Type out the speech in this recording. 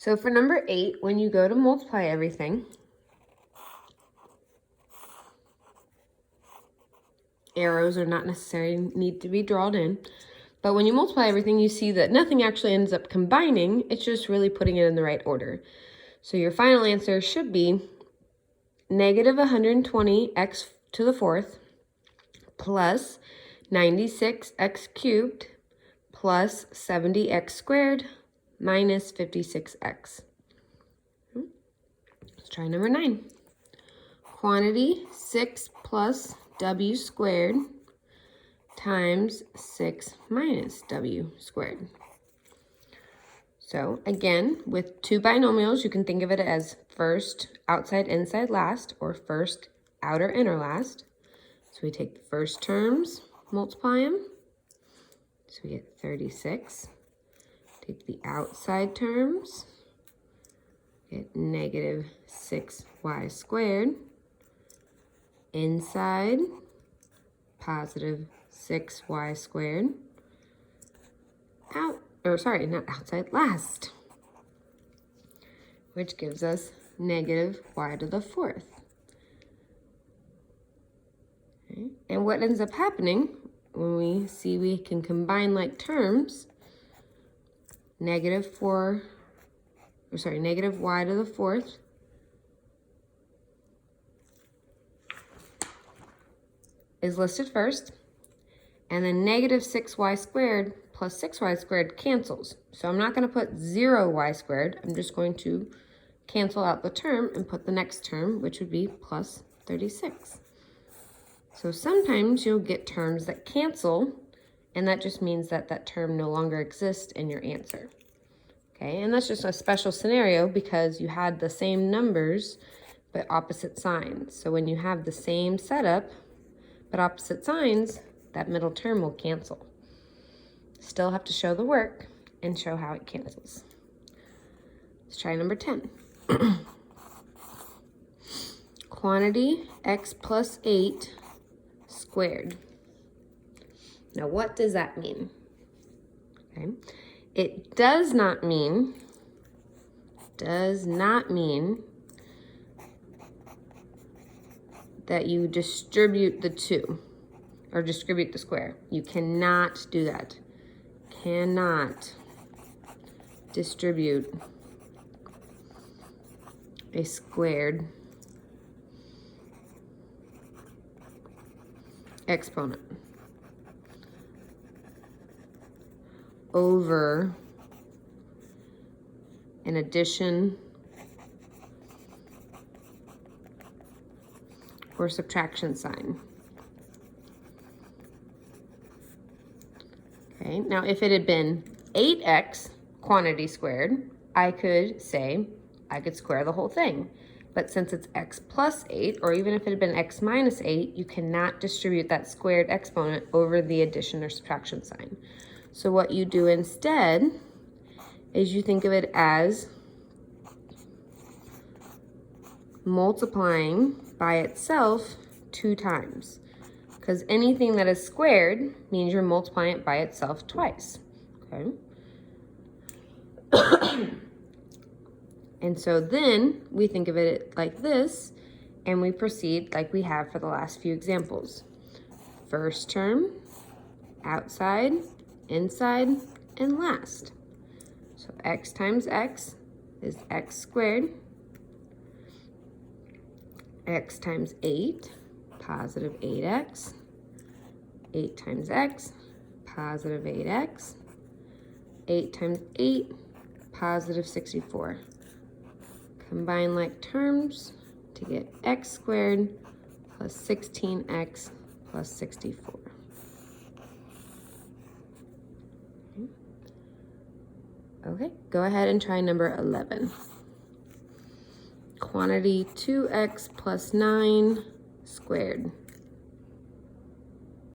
So for number 8, when you go to multiply everything, arrows are not necessary, need to be drawn in. But when you multiply everything, you see that nothing actually ends up combining. It's just really putting it in the right order. So your final answer should be negative 120x to the 4th plus 96x cubed plus 70x squared minus 56x. Let's try number 9. Quantity 6 plus w squared times 6 minus w squared. So again, with two binomials, you can think of it as first outside, inside, last, or first outer, inner, last. So we take the first terms, multiply them. So we get 36. Take the outside terms, get negative 6y squared. Inside, positive 6y squared. Not outside, last, which gives us negative y to the 4th. Okay. And what ends up happening when we see we can combine like terms, negative y to the 4th is listed first, and then negative 6y squared plus 6y squared cancels. So I'm not going to put 0y squared. I'm just going to cancel out the term and put the next term, which would be plus 36. So sometimes you'll get terms that cancel, and that just means that that term no longer exists in your answer. Okay, and that's just a special scenario because you had the same numbers but opposite signs. So when you have the same setup but opposite signs, that middle term will cancel. Still have to show the work and show how it cancels. Let's try number 10. Quantity x plus 8 squared. Now what does that mean? Okay. It does not mean that you distribute the 2 or distribute the square. You cannot do that. Cannot distribute a squared exponent over an addition or subtraction sign. Okay, now if it had been 8x quantity squared, I could square the whole thing. But since it's x plus 8, or even if it had been x minus 8, you cannot distribute that squared exponent over the addition or subtraction sign. So what you do instead is you think of it as multiplying by itself 2 times. Because anything that is squared means you're multiplying it by itself twice, okay? And so then we think of it like this, and we proceed like we have for the last few examples. First term, outside, inside, and last. So x times x is x squared. X times 8, positive 8x. 8 times x, positive 8x. 8 times 8, positive 64. Combine like terms to get x squared plus 16x plus 64. Okay, go ahead and try number 11. Quantity 2x plus 9 squared.